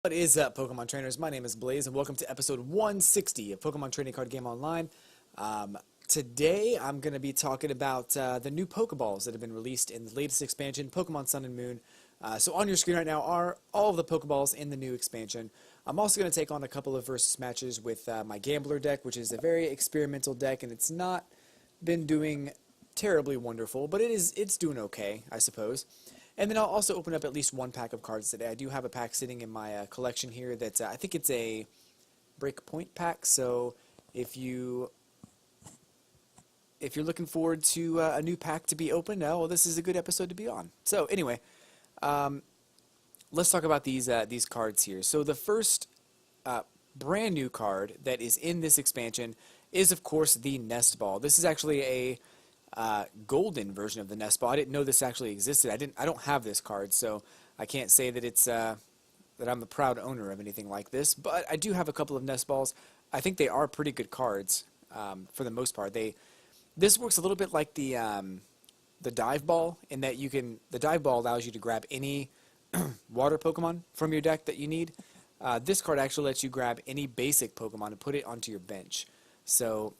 What is up, Pokemon trainers? My name is Blaze, and welcome to episode 160 of Pokemon Trading Card Game Online. Today, I'm going to be talking about the new Pokeballs that have been released in the latest expansion, Pokemon Sun and Moon. So on your screen right now are all of the Pokeballs in the new expansion. I'm also going to take on a couple of versus matches with my Gambler deck, which is a very experimental deck, and it's not been doing terribly wonderful, but it's doing okay, I suppose. And then I'll also open up at least one pack of cards today. I do have a pack sitting in my collection here that I think it's a breakpoint pack. So if you're looking forward to a new pack to be opened, well, this is a good episode to be on. So anyway, let's talk about these cards here. So the first brand new card that is in this expansion is, of course, the Nest Ball. This is actually a golden version of the Nest Ball. I didn't know this actually existed. I don't have this card, so I can't say that it's that I'm the proud owner of anything like this. But I do have a couple of Nest Balls. I think they are pretty good cards for the most part. This works a little bit like the Dive Ball in that the Dive Ball allows you to grab any water Pokemon from your deck that you need. This card actually lets you grab any basic Pokemon and put it onto your bench. So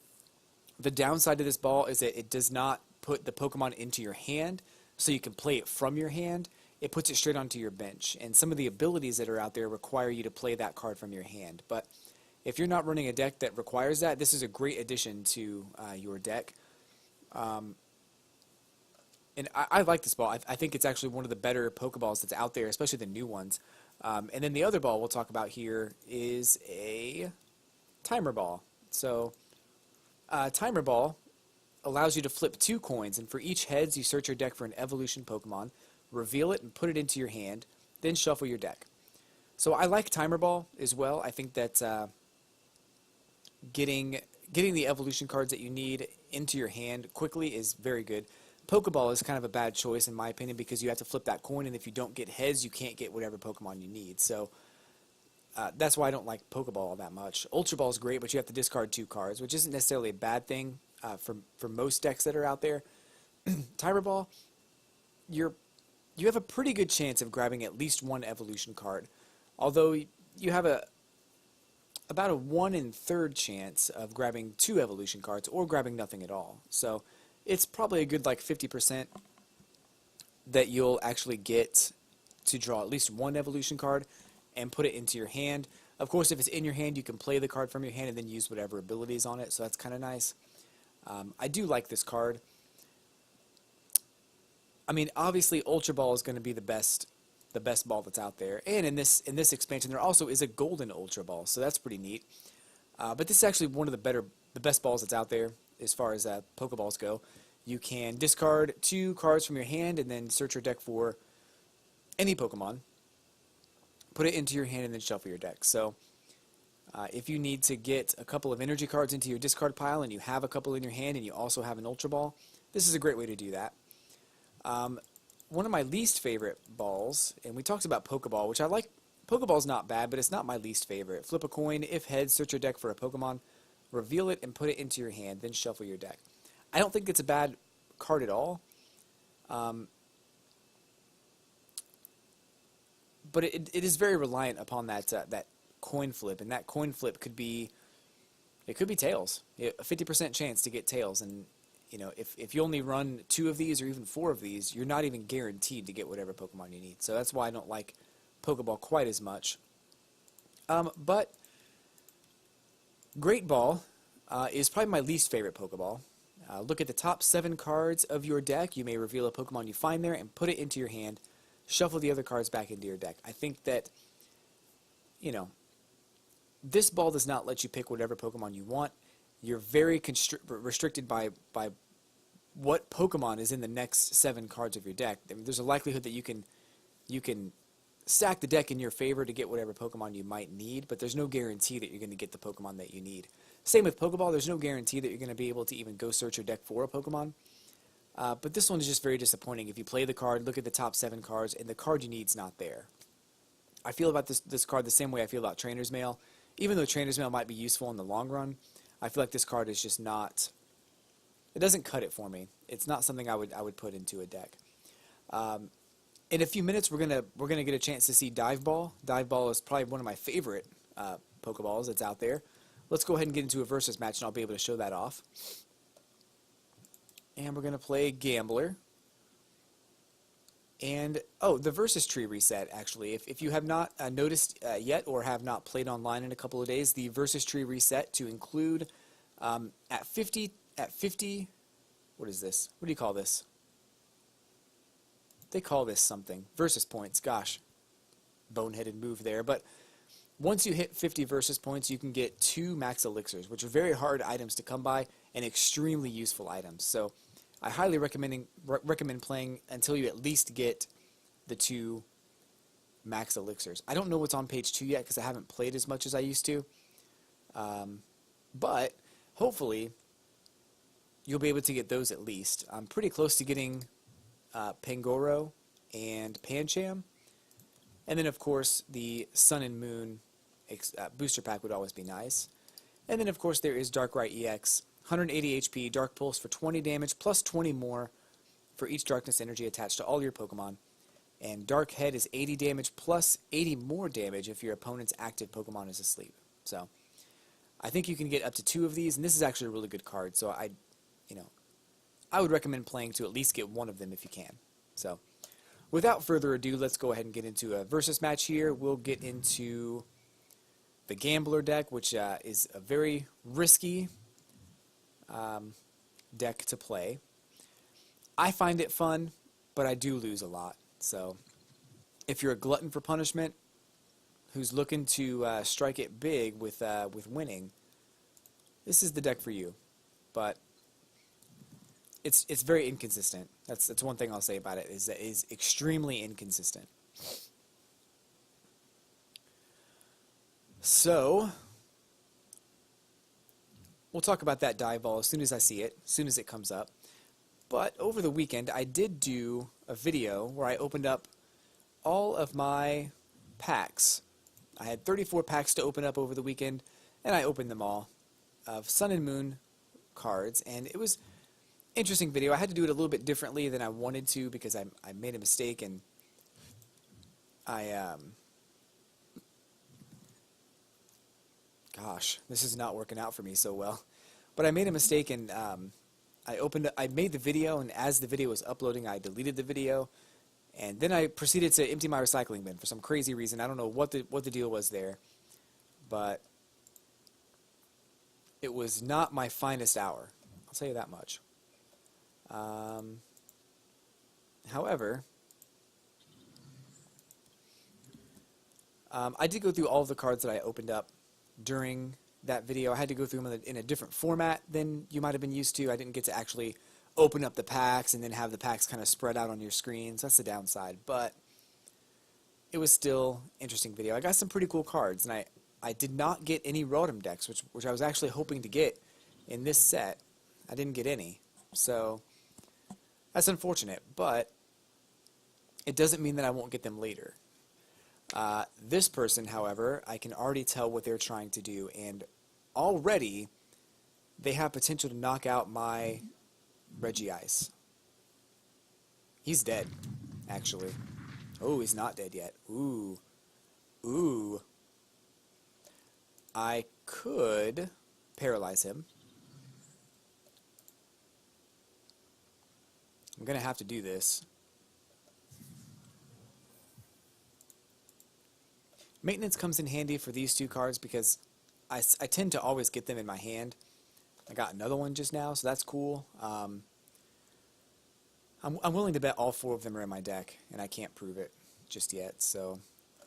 the downside to this ball is that it does not put the Pokemon into your hand, so you can play it from your hand. It puts it straight onto your bench, and some of the abilities that are out there require you to play that card from your hand. But if you're not running a deck that requires that, this is a great addition to your deck. And I like this ball. I think it's actually one of the better Pokeballs that's out there, especially the new ones. And then the other ball we'll talk about here is a Timer Ball. So Timer Ball allows you to flip 2 coins, and for each heads, you search your deck for an evolution Pokemon, reveal it, and put it into your hand, then shuffle your deck. So I like Timer Ball as well. I think that getting the evolution cards that you need into your hand quickly is very good. Pokeball is kind of a bad choice in my opinion because you have to flip that coin, and if you don't get heads, you can't get whatever Pokemon you need. So that's why I don't like Pokeball all that much. Ultra Ball is great, but you have to discard 2 cards, which isn't necessarily a bad thing for most decks that are out there. Timer Ball, you have a pretty good chance of grabbing at least 1 evolution card, although you have about a 1 in 3rd chance of grabbing 2 evolution cards or grabbing nothing at all. So it's probably a good like 50% that you'll actually get to draw at least 1 evolution card and put it into your hand. Of course, if it's in your hand, you can play the card from your hand and then use whatever abilities on it, so that's kind of nice. I do like this card. I mean, obviously, Ultra Ball is going to be the best ball that's out there, and in this expansion, there also is a Golden Ultra Ball, so that's pretty neat. But this is actually one of the best balls that's out there as far as Pokeballs go. You can discard 2 cards from your hand and then search your deck for any Pokemon, put it into your hand, and then shuffle your deck. So if you need to get a couple of energy cards into your discard pile and you have a couple in your hand and you also have an Ultra Ball, this is a great way to do that. One of my least favorite balls, and we talked about Pokeball, which I like. Pokeball's not bad, but it's not my least favorite. Flip a coin, if heads, search your deck for a Pokemon, reveal it, and put it into your hand, then shuffle your deck. I don't think it's a bad card at all. But it is very reliant upon that coin flip, and that coin flip could be tails. A 50% chance to get tails, and if you only run 2 of these or even 4 of these, you're not even guaranteed to get whatever Pokemon you need. So that's why I don't like Pokeball quite as much. But Great Ball is probably my least favorite Pokeball. Look at the top 7 cards of your deck. You may reveal a Pokemon you find there and put it into your hand. Shuffle the other cards back into your deck. I think that, this ball does not let you pick whatever Pokemon you want. You're very restricted by what Pokemon is in the next 7 cards of your deck. I mean, there's a likelihood that you can stack the deck in your favor to get whatever Pokemon you might need, but there's no guarantee that you're going to get the Pokemon that you need. Same with Pokeball. There's no guarantee that you're going to be able to even go search your deck for a Pokemon. But this one is just very disappointing. If you play the card, look at the top 7 cards, and the card you need is not there. I feel about this card the same way I feel about Trainer's Mail. Even though Trainer's Mail might be useful in the long run, I feel like this card is just not... It doesn't cut it for me. It's not something I would put into a deck. In a few minutes, we're gonna get a chance to see Dive Ball. Dive Ball is probably one of my favorite Pokeballs that's out there. Let's go ahead and get into a versus match, and I'll be able to show that off. And we're gonna play Gambler. And, oh, the versus tree reset, actually. If you have not noticed yet or have not played online in a couple of days, the versus tree reset to include at 50, what is this? What do you call this? They call this something. Versus points, gosh. Boneheaded move there. But once you hit 50 versus points, you can get 2 max elixirs, which are very hard items to come by and extremely useful items. So I highly recommend playing until you at least get the 2 max elixirs. I don't know what's on page 2 yet because I haven't played as much as I used to. But hopefully you'll be able to get those at least. I'm pretty close to getting Pangoro and Pancham. And then, of course, the Sun and Moon booster pack would always be nice. And then, of course, there is Darkrai EX. 180 HP, Dark Pulse for 20 damage, plus 20 more for each Darkness energy attached to all your Pokemon. And Dark Head is 80 damage, plus 80 more damage if your opponent's active Pokemon is asleep. So, I think you can get up to 2 of these, and this is actually a really good card. So, I would recommend playing to at least get 1 of them if you can. So, without further ado, let's go ahead and get into a versus match here. We'll get into the Gambler deck, which is a very risky deck to play. I find it fun, but I do lose a lot. So if you're a glutton for punishment who's looking to strike it big with winning, this is the deck for you. But it's very inconsistent. That's one thing I'll say about it, is that it is extremely inconsistent. So we'll talk about that Dive Ball as soon as I see it, as soon as it comes up. But over the weekend, I did do a video where I opened up all of my packs. I had 34 packs to open up over the weekend, and I opened them all of Sun and Moon cards. And it was an interesting video. I had to do it a little bit differently than I wanted to because I made a mistake, and gosh, this is not working out for me so well. But I made a mistake, and I made the video, and as the video was uploading, I deleted the video, and then I proceeded to empty my recycling bin for some crazy reason. I don't know what the deal was there, but it was not my finest hour. I'll tell you that much. However, I did go through all of the cards that I opened up during that video. I had to go through them in a different format than you might have been used to. I didn't get to actually open up the packs and then have the packs kind of spread out on your screens. That's the downside, but it was still an interesting video. I got some pretty cool cards, and I did not get any Rotom decks, which I was actually hoping to get in this set. I didn't get any, so that's unfortunate, but it doesn't mean that I won't get them later. This person, however, I can already tell what they're trying to do, and already they have potential to knock out my Regice. He's dead, actually. Oh, he's not dead yet. Ooh. Ooh. I could paralyze him. I'm going to have to do this. Maintenance comes in handy for these 2 cards because I tend to always get them in my hand. I got another one just now, so that's cool. I'm willing to bet all 4 of them are in my deck, and I can't prove it just yet. So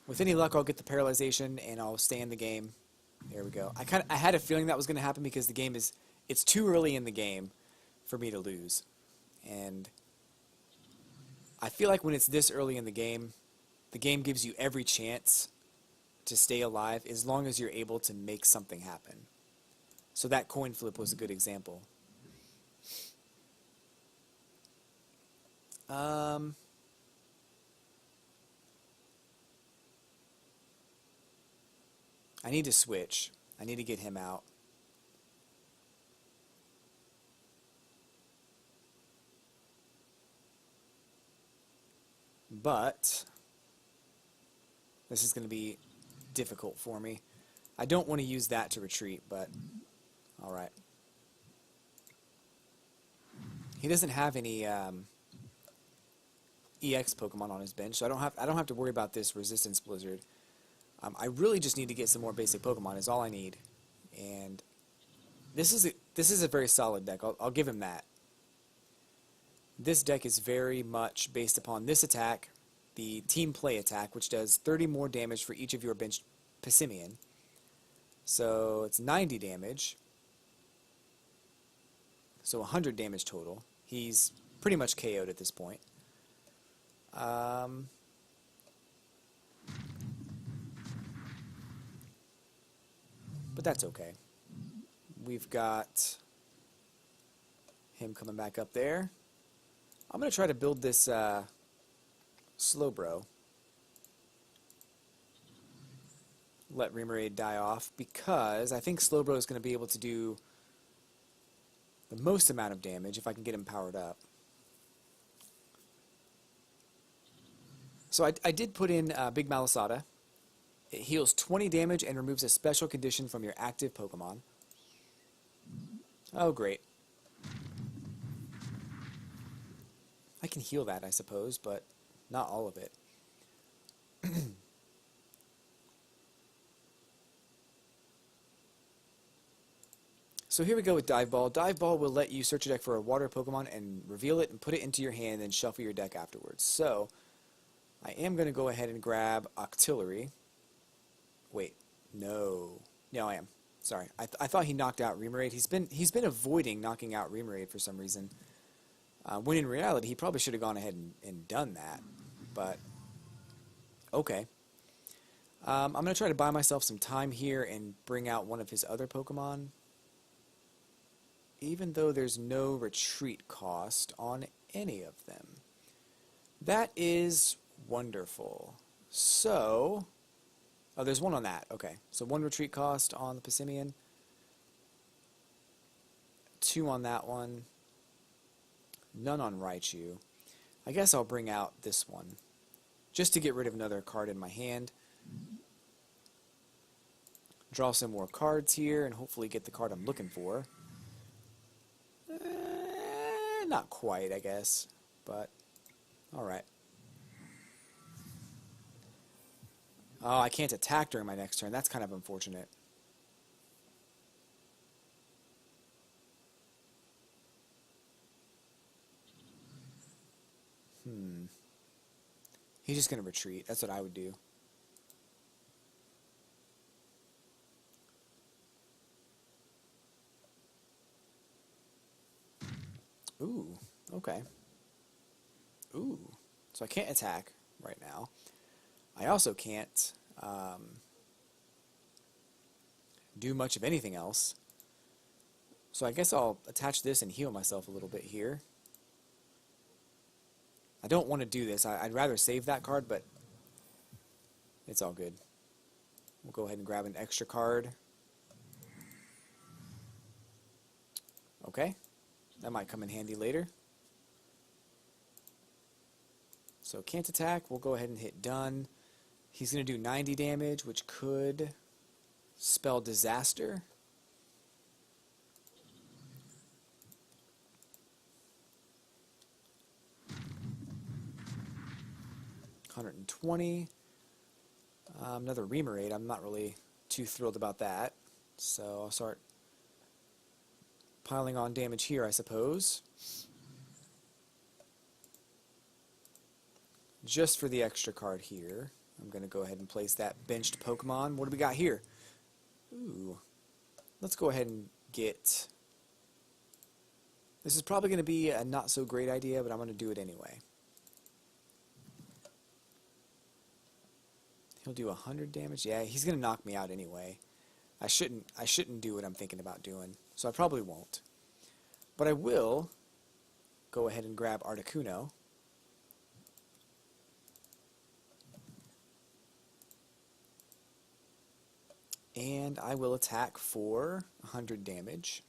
with any luck, I'll get the paralyzation, and I'll stay in the game. There we go. I had a feeling that was going to happen because it's too early in the game for me to lose. And I feel like when it's this early in the game gives you every chance to stay alive as long as you're able to make something happen. So that coin flip was a good example. I need to switch. I need to get him out. but this is going to be difficult for me. I don't want to use that to retreat, but alright. He doesn't have any EX Pokemon on his bench, so I don't have to worry about this Resistance Blizzard. I really just need to get some more basic Pokemon is all I need. And this is a very solid deck. I'll give him that. This deck is very much based upon this attack, the Team Play attack, which does 30 more damage for each of your benched Passimian. So it's 90 damage. So 100 damage total. He's pretty much KO'd at this point. But that's okay. We've got him coming back up there. I'm going to try to build this Slowbro. Let Remoraid die off because I think Slowbro is going to be able to do the most amount of damage if I can get him powered up. So I did put in Big Malasada. It heals 20 damage and removes a special condition from your active Pokemon. Oh, great. I can heal that, I suppose, but not all of it. So here we go with Dive Ball. Dive Ball will let you search your deck for a water Pokemon and reveal it and put it into your hand and then shuffle your deck afterwards. So I am going to go ahead and grab Octillery. Wait, no. No, I am. Sorry. I thought he knocked out Remoraid. He's been avoiding knocking out Remoraid for some reason. When in reality, he probably should have gone ahead and done that. But, okay. I'm going to try to buy myself some time here and bring out one of his other Pokemon. Even though there's no retreat cost on any of them. That is wonderful. So, oh, there's one on that. Okay, so 1 retreat cost on the Passimian. 2 on that one. None on Raichu. I guess I'll bring out this one. Just to get rid of another card in my hand. Draw some more cards here and hopefully get the card I'm looking for. Not quite, I guess. But, alright. Oh, I can't attack during my next turn. That's kind of unfortunate. He's just going to retreat. That's what I would do. Ooh, okay. Ooh, so I can't attack right now. I also can't do much of anything else. So I guess I'll attach this and heal myself a little bit here. I don't want to do this. I'd rather save that card, but it's all good. We'll go ahead and grab an extra card. Okay. That might come in handy later. So can't attack. We'll go ahead and hit done. He's going to do 90 damage, which could spell disaster. $120. Another Remoraid. I'm not really too thrilled about that. So I'll start piling on damage here, I suppose. Just for the extra card here, I'm going to go ahead and place that benched Pokemon. What do we got here? Ooh. Let's go ahead and get... This is probably going to be a not so great idea, but I'm going to do it anyway. He'll do 100 damage. Yeah, he's going to knock me out anyway. I shouldn't do what I'm thinking about doing, so I probably won't. But I will go ahead and grab Articuno. And I will attack for 100 damage.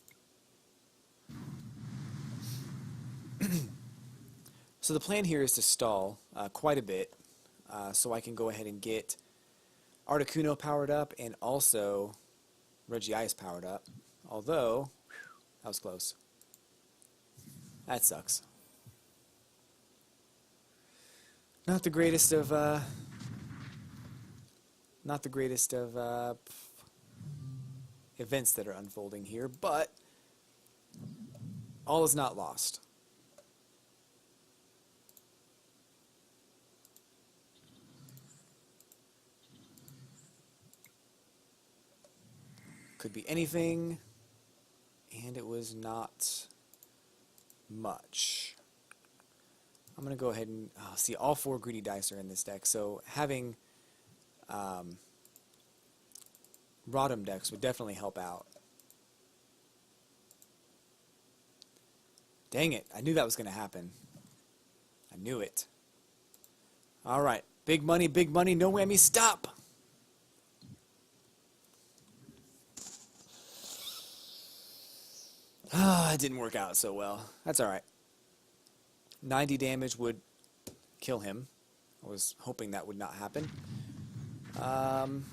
So the plan here is to stall quite a bit so I can go ahead and get Articuno powered up and also Regice powered up. Although, that was close. That sucks. Not the greatest of events that are unfolding here, but all is not lost. Could be anything, and it was not much. I'm going to go ahead and see all 4 greedy dice are in this deck, so having Rotom decks would definitely help out. Dang it, I knew that was going to happen. I knew it. Alright, big money, no whammy, stop! It didn't work out so well. That's alright. 90 damage would kill him. I was hoping that would not happen. I've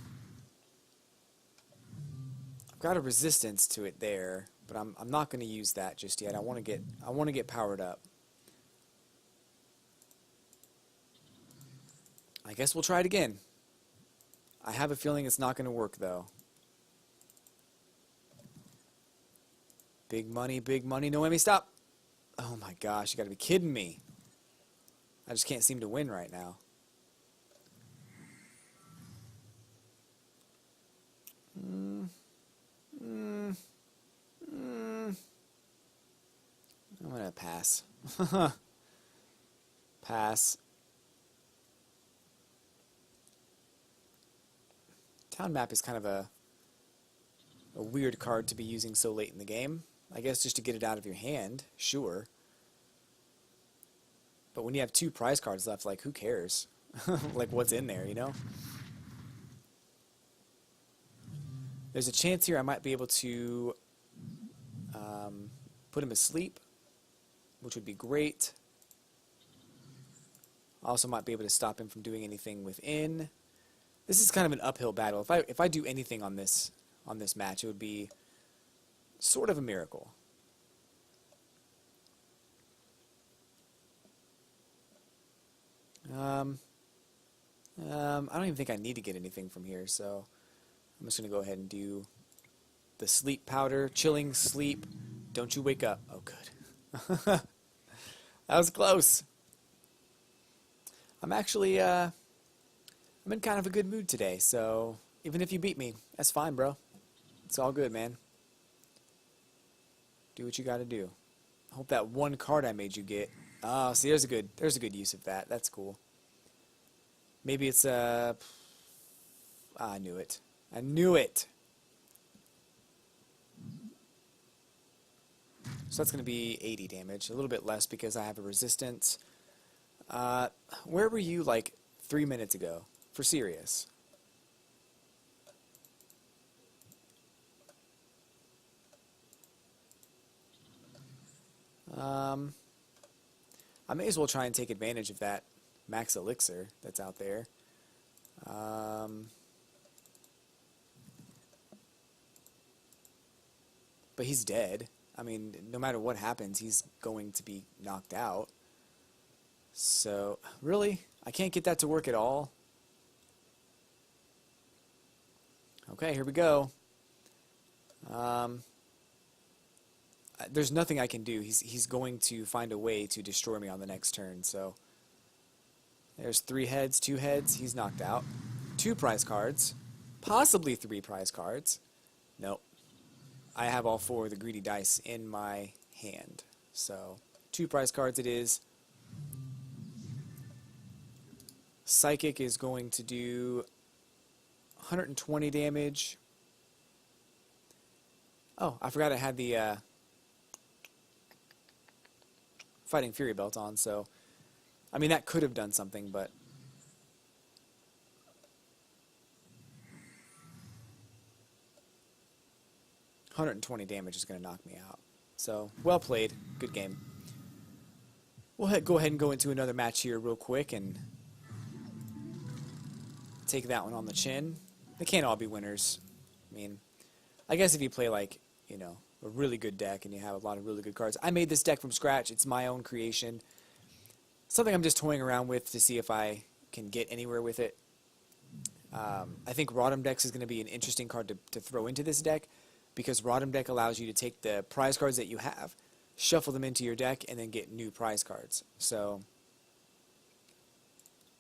got a resistance to it there, but I'm not going to use that just yet. I want to get powered up. I guess we'll try it again. I have a feeling it's not going to work though. Big money, no whammy, stop! Oh my gosh, you gotta be kidding me. I just can't seem to win right now. I'm gonna pass. Pass. Town map is kind of a weird card to be using so late in the game. I guess just to get it out of your hand, sure. But when you have 2 prize cards left, like, who cares? Like, what's in there, you know? There's a chance here I might be able to put him asleep, which would be great. I also might be able to stop him from doing anything within. This is kind of an uphill battle. If I do anything on this match, it would be sort of a miracle. I don't even think I need to get anything from here, so I'm just going to go ahead and do the sleep powder. Chilling sleep. Don't you wake up. Oh, good. That was close. I'm actually, I'm in kind of a good mood today, so even if you beat me, that's fine, bro. It's all good, man. Do what you gotta do. I hope that 1 card I made you get. Oh, see, there's a good use of that. That's cool. Maybe it's I knew it. I knew it. So that's gonna be 80 damage, a little bit less because I have a resistance. Where were you like 3 minutes ago? For serious. I may as well try and take advantage of that max elixir that's out there. But he's dead. I mean, no matter what happens, he's going to be knocked out. So, really? I can't get that to work at all? Okay, here we go. There's nothing I can do. He's going to find a way to destroy me on the next turn, so... There's 3 heads, 2 heads, he's knocked out. 2 prize cards. Possibly 3 prize cards. Nope. I have all 4 of the greedy dice in my hand. So, 2 prize cards it is. Psychic is going to do 120 damage. Oh, I forgot I had the Fighting Fury belt on, so I mean that could have done something, but $120 damage is going to knock me out. So, well played. Good game. We'll go ahead and go into another match here real quick and take that one on the chin. They can't all be winners. I mean, I guess if you play like, you know, a really good deck and you have a lot of really good cards. I made this deck from scratch. It's my own creation. Something I'm just toying around with to see if I can get anywhere with it. I think Rotom Dex is going to be an interesting card to throw into this deck because Rotom Deck allows you to take the prize cards that you have, shuffle them into your deck, and then get new prize cards. So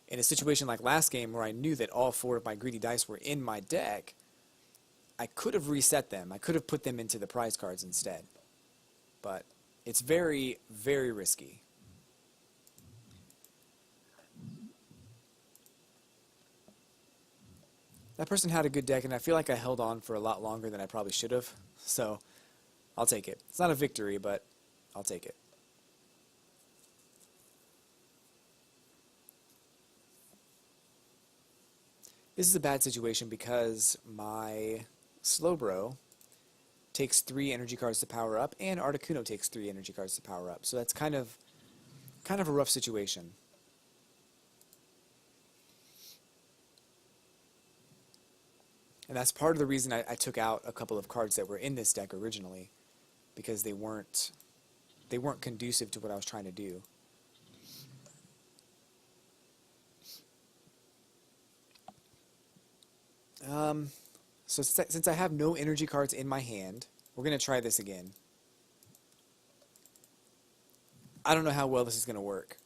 in a situation like last game where I knew that all 4 of my greedy dice were in my deck, I could have reset them. I could have put them into the prize cards instead. But it's very, very risky. That person had a good deck, and I feel like I held on for a lot longer than I probably should have. So I'll take it. It's not a victory, but I'll take it. This is a bad situation because my Slowbro takes 3 energy cards to power up, and Articuno takes 3 energy cards to power up. So that's kind of a rough situation. And that's part of the reason I took out a couple of cards that were in this deck originally, because they weren't conducive to what I was trying to do. So since I have no energy cards in my hand, we're going to try this again. I don't know how well this is going to work.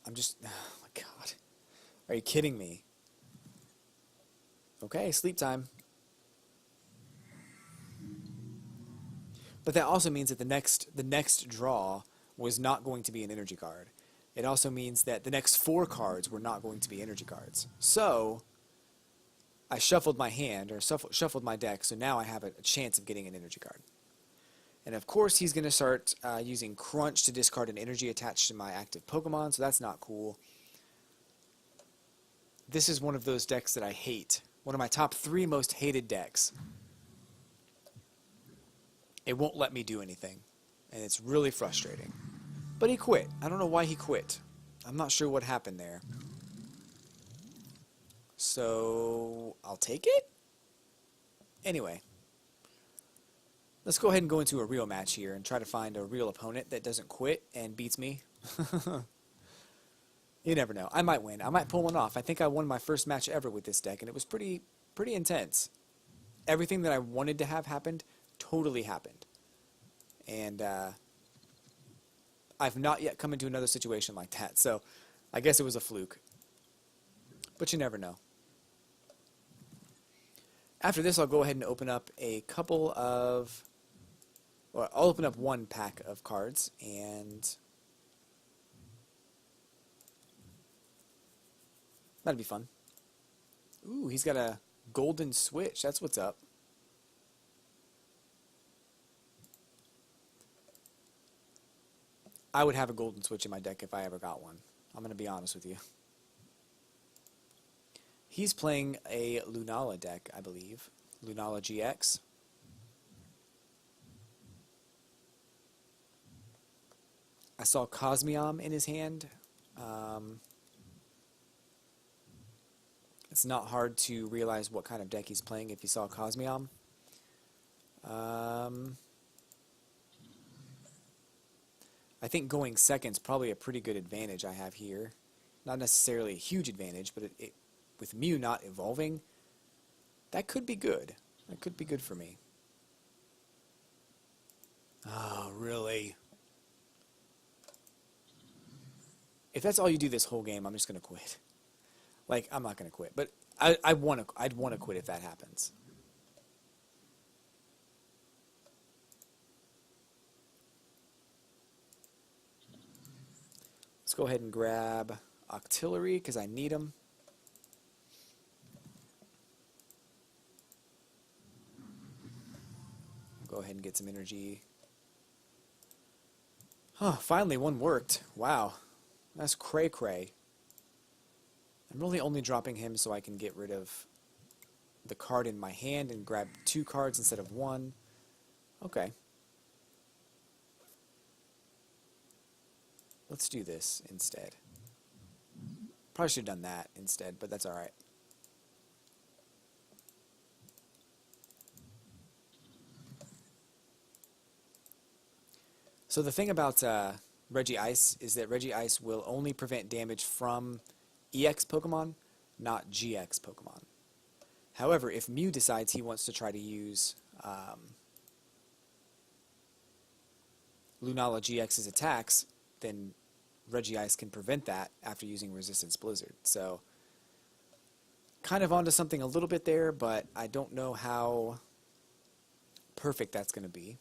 Oh my God. Are you kidding me? Okay, sleep time. But that also means that the next draw was not going to be an energy card. It also means that the next 4 cards were not going to be energy cards. So I shuffled my hand, or shuffled my deck, so now I have a chance of getting an energy card. And of course he's going to start using Crunch to discard an energy attached to my active Pokemon, so that's not cool. This is one of those decks that I hate. One of my top 3 most hated decks. It won't let me do anything, and it's really frustrating. But he quit. I don't know why he quit. I'm not sure what happened there. So I'll take it? Anyway, let's go ahead and go into a real match here and try to find a real opponent that doesn't quit and beats me. You never know. I might win. I might pull one off. I think I won my first match ever with this deck, and it was pretty intense. Everything that I wanted to have happened totally happened. And I've not yet come into another situation like that, so I guess it was a fluke. But you never know. After this, I'll go ahead and open up a couple of... Well, I'll open up 1 pack of cards, and that'd be fun. Ooh, he's got a golden switch. That's what's up. I would have a golden switch in my deck if I ever got one. I'm going to be honest with you. He's playing a Lunala deck, I believe. Lunala GX. I saw Cosmium in his hand. It's not hard to realize what kind of deck he's playing if you saw Cosmium. I think going second's probably a pretty good advantage I have here. Not necessarily a huge advantage, but with Mew not evolving, that could be good. That could be good for me. Oh, really? If that's all you do this whole game, I'm just going to quit. Like, I'm not going to quit, but I'd want to quit if that happens. Let's go ahead and grab Octillery because I need them. Go ahead and get some energy. Huh, finally one worked. Wow. That's cray-cray. I'm really only dropping him so I can get rid of the card in my hand and grab 2 cards instead of 1. Okay. Let's do this instead. Probably should have done that instead, but that's alright. So the thing about Regice is that Regice will only prevent damage from EX Pokemon, not GX Pokemon. However, if Mew decides he wants to try to use Lunala GX's attacks, then Regice can prevent that after using Resistance Blizzard. So, kind of onto something a little bit there, but I don't know how perfect that's going to be.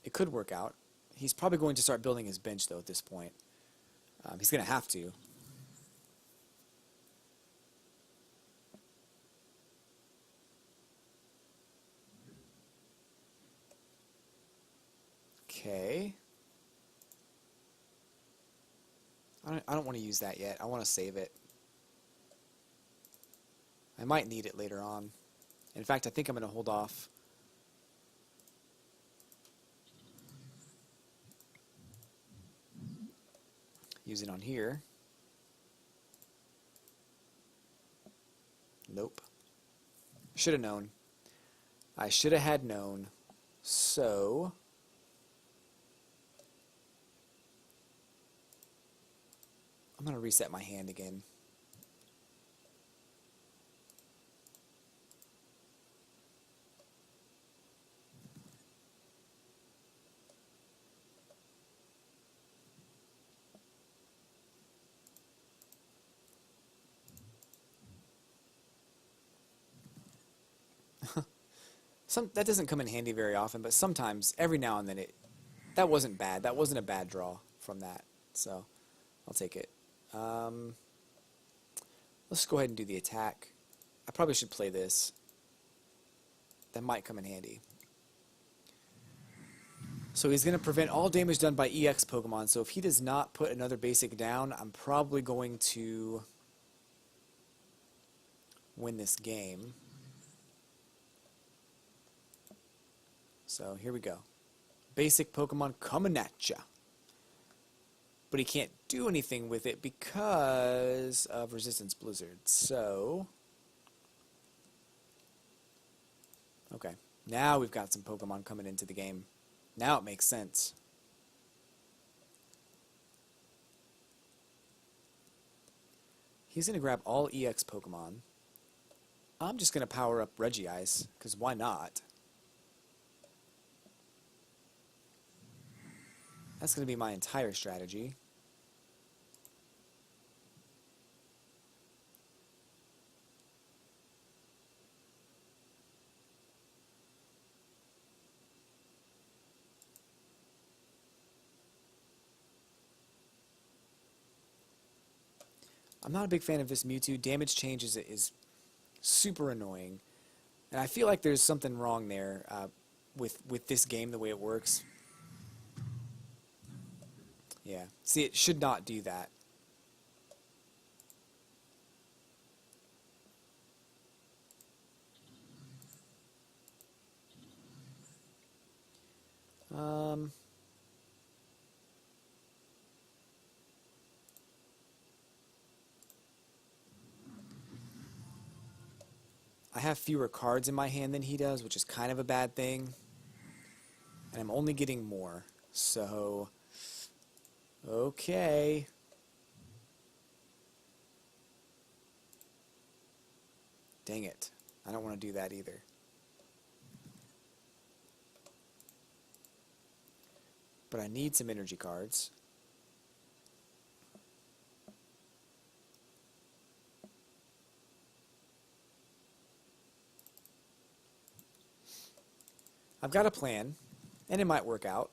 It could work out. He's probably going to start building his bench, though, at this point. He's going to have to. Okay. I don't want to use that yet. I want to save it. I might need it later on. In fact, I think I'm going to hold off. Use it on here. Nope. Should have known. I should have had known. So I'm going to reset my hand again. That doesn't come in handy very often, but sometimes, every now and then, that wasn't bad. That wasn't a bad draw from that, so I'll take it. Let's go ahead and do the attack. I probably should play this. That might come in handy. So he's going to prevent all damage done by EX Pokemon, so if he does not put another basic down, I'm probably going to win this game. So here we go. Basic Pokemon coming at ya. But he can't do anything with it because of Resistance Blizzard. So, okay. Now we've got some Pokemon coming into the game. Now it makes sense. He's going to grab all EX Pokemon. I'm just going to power up Regice, because why not? That's going to be my entire strategy. I'm not a big fan of this Mewtwo. Damage change is super annoying. And I feel like there's something wrong there with this game, the way it works. Yeah, see, it should not do that. I have fewer cards in my hand than he does, which is kind of a bad thing. And I'm only getting more, so... Okay. Dang it. I don't want to do that either. But I need some energy cards. I've got a plan, and it might work out.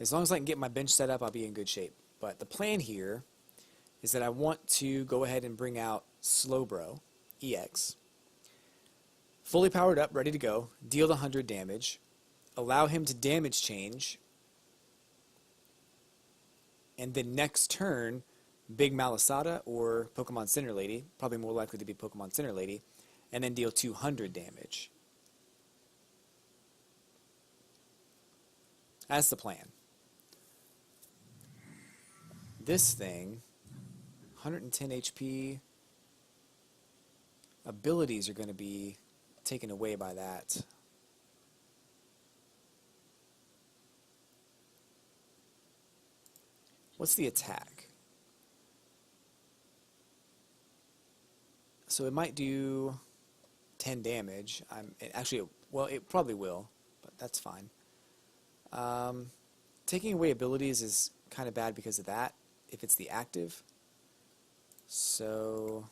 As long as I can get my bench set up, I'll be in good shape. But the plan here is that I want to go ahead and bring out Slowbro, EX. Fully powered up, ready to go. Deal 100 damage. Allow him to damage change and then next turn, Big Malasada or Pokemon Center Lady, probably more likely to be Pokemon Center Lady, and then deal 200 damage. That's the plan. This thing, 110 HP, abilities are going to be taken away by that. What's the attack? So it might do 10 damage. Actually, well, it probably will, but that's fine. Taking away abilities is kind of bad because of that, if it's the active. So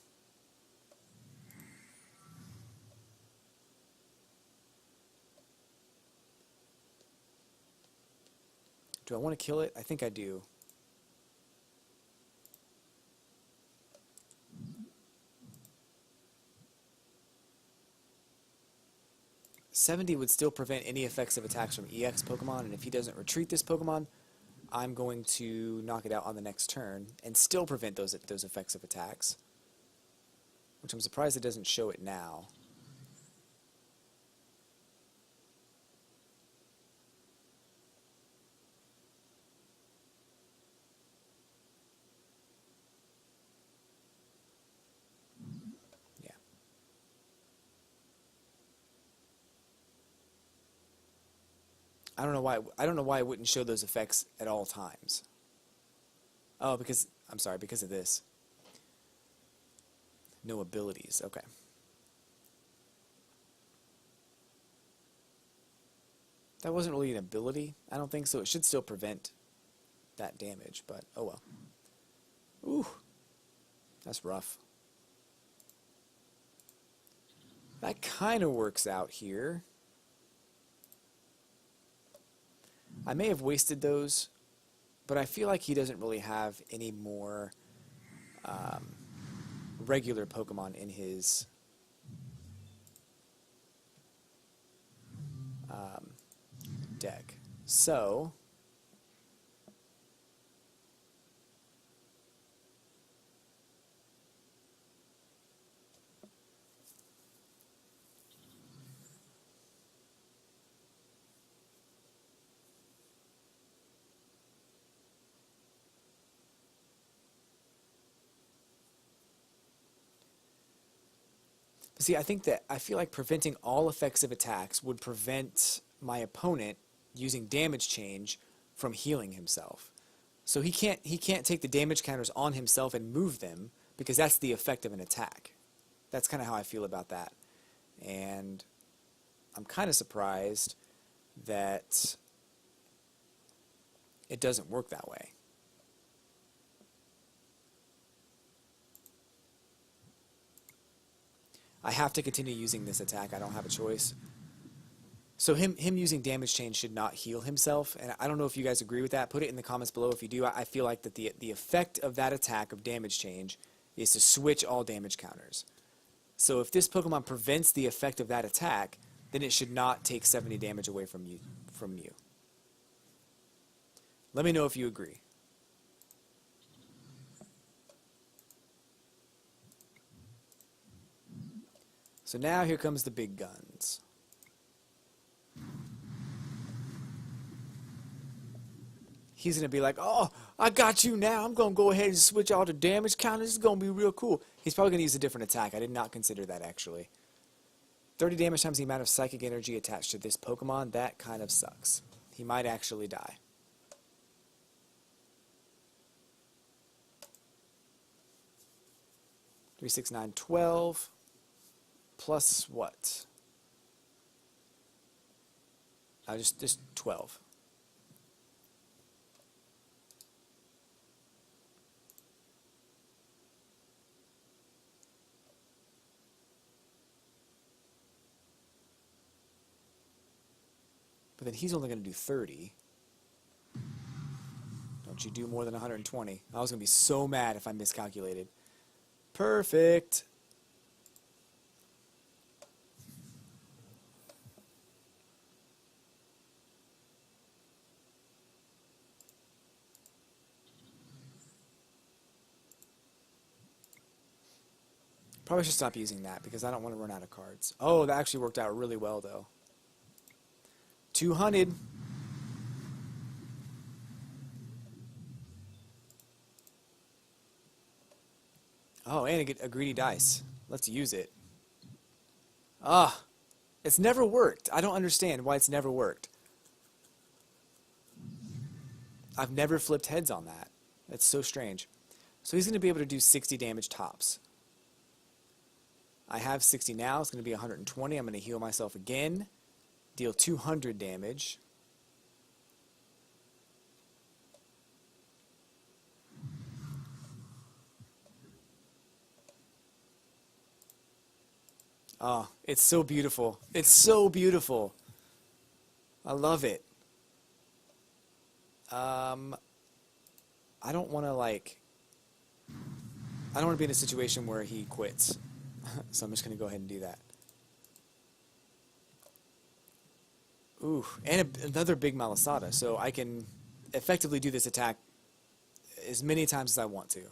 do I want to kill it? I think I do. $70 would still prevent any effects of attacks from EX Pokemon, and if he doesn't retreat this Pokemon, I'm going to knock it out on the next turn and still prevent those effects of attacks. Which I'm surprised it doesn't show it now. Yeah. I don't know why it wouldn't show those effects at all times. Oh, because I'm sorry, because of this. No abilities. Okay. That wasn't really an ability, I don't think, so it should still prevent that damage, but oh well. Ooh. That's rough. That kind of works out here. I may have wasted those, but I feel like he doesn't really have any more regular Pokemon in his deck. So see, I feel like preventing all effects of attacks would prevent my opponent using damage change from healing himself. So he can't take the damage counters on himself and move them because that's the effect of an attack. That's kind of how I feel about that. And I'm kind of surprised that it doesn't work that way. I have to continue using this attack. I don't have a choice. So him using damage change should not heal himself, and I don't know if you guys agree with that. Put it in the comments below if you do. I feel like that the effect of that attack of damage change is to switch all damage counters. So if this Pokemon prevents the effect of that attack, then it should not take 70 damage away from you. Let me know if you agree. So now here comes the big guns. He's going to be like, oh, I got you now. I'm going to go ahead and switch all the damage counters. This is going to be real cool. He's probably going to use a different attack. I did not consider that, actually. 30 damage times the amount of psychic energy attached to this Pokemon. That kind of sucks. He might actually die. 3, 6, 9, 12. Plus what? Just 12. But then he's only going to do 30. Don't you do more than 120. I was going to be so mad if I miscalculated. Perfect. Probably should stop using that because I don't want to run out of cards. Oh, that actually worked out really well, though. 200. Oh, and a greedy dice. Let's use it. Ah, it's never worked. I don't understand why it's never worked. I've never flipped heads on that. That's so strange. So he's going to be able to do 60 damage tops. I have 60 now. It's going to be 120. I'm going to heal myself again. Deal 200 damage. Oh, it's so beautiful. It's so beautiful. I love it. I don't want to I don't want to be in a situation where he quits. So I'm just going to go ahead and do that. Ooh, and another big Malasada, so I can effectively do this attack as many times as I want to.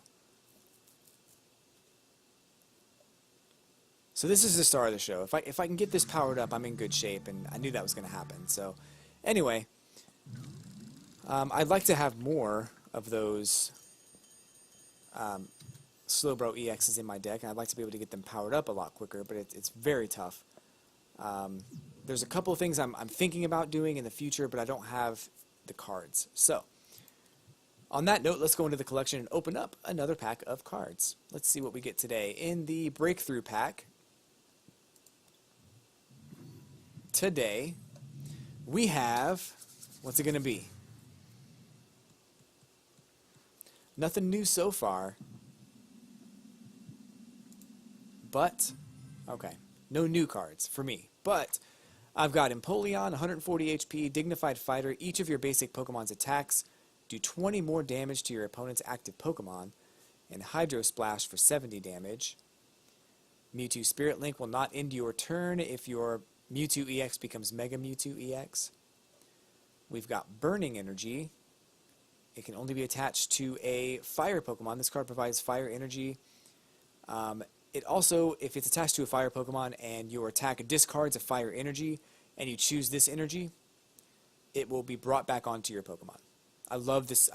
So this is the star of the show. If I can get this powered up, I'm in good shape, and I knew that was going to happen. So anyway, I'd like to have more of those Slowbro EXs in my deck, and I'd like to be able to get them powered up a lot quicker, but it's very tough. There's a couple of things I'm thinking about doing in the future, but I don't have the cards. So, on that note, let's go into the collection and open up another pack of cards. Let's see what we get today. In the Breakthrough pack, today, we have, what's it going to be? Nothing new so far, but, okay, no new cards for me, but I've got Empoleon, 140 HP, Dignified Fighter. Each of your basic Pokemon's attacks do 20 more damage to your opponent's active Pokemon, and Hydro Splash for 70 damage. Mewtwo Spirit Link will not end your turn if your Mewtwo EX becomes Mega Mewtwo EX. We've got Burning Energy. It can only be attached to a Fire Pokemon. This card provides Fire Energy. It also, if it's attached to a Fire Pokemon and your attack discards a Fire Energy, and you choose this energy, it will be brought back onto your Pokemon. I love this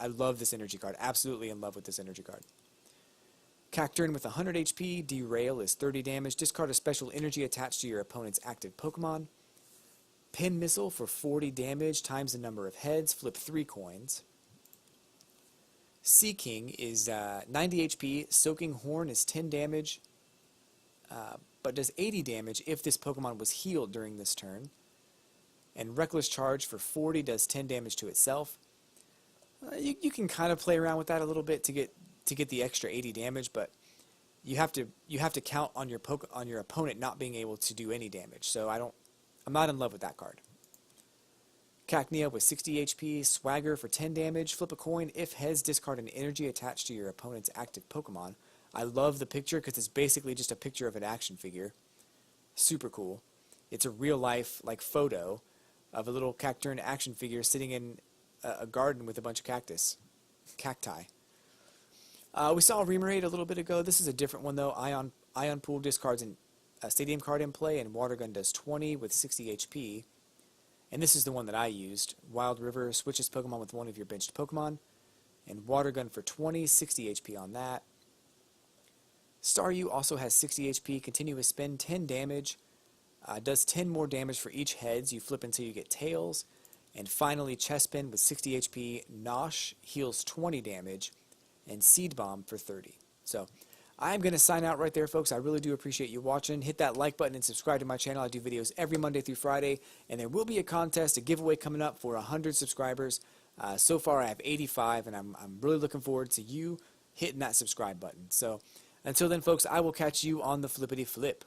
energy card. Absolutely in love with this energy card. Cacturne with 100 HP, Derail is 30 damage. Discard a special energy attached to your opponent's active Pokemon. Pin Missile for 40 damage times the number of heads. Flip 3 coins. Sea King is 90 HP. Soaking Horn is 10 damage, but does 80 damage if this Pokemon was healed during this turn. And Reckless Charge for 40 does 10 damage to itself. You can kind of play around with that a little bit to get the extra 80 damage, but you have to count on your opponent not being able to do any damage. So I'm not in love with that card. Cacnea with 60 HP, Swagger for 10 damage, flip a coin. If heads, discard an energy attached to your opponent's active Pokemon. I love the picture because it's basically just a picture of an action figure. Super cool. It's a real life photo of a little Cacturne action figure sitting in a garden with a bunch of cacti. We saw Remoraid a little bit ago. This is a different one though. Ion Pool discards a Stadium card in play, and Water Gun does 20 with 60 HP. And this is the one that I used. Wild River switches Pokemon with one of your benched Pokemon. And Water Gun for 20, 60 HP on that. Staryu also has 60 HP, continuous spin, 10 damage. Does 10 more damage for each heads you flip until you get tails. And finally, Chespin with 60 HP, Nosh heals 20 damage, and Seed Bomb for 30. So, I'm going to sign out right there, folks. I really do appreciate you watching. Hit that like button and subscribe to my channel. I do videos every Monday through Friday, and there will be a contest, a giveaway coming up for 100 subscribers. So far, I have 85, and I'm really looking forward to you hitting that subscribe button. So, until then, folks, I will catch you on the flippity flip.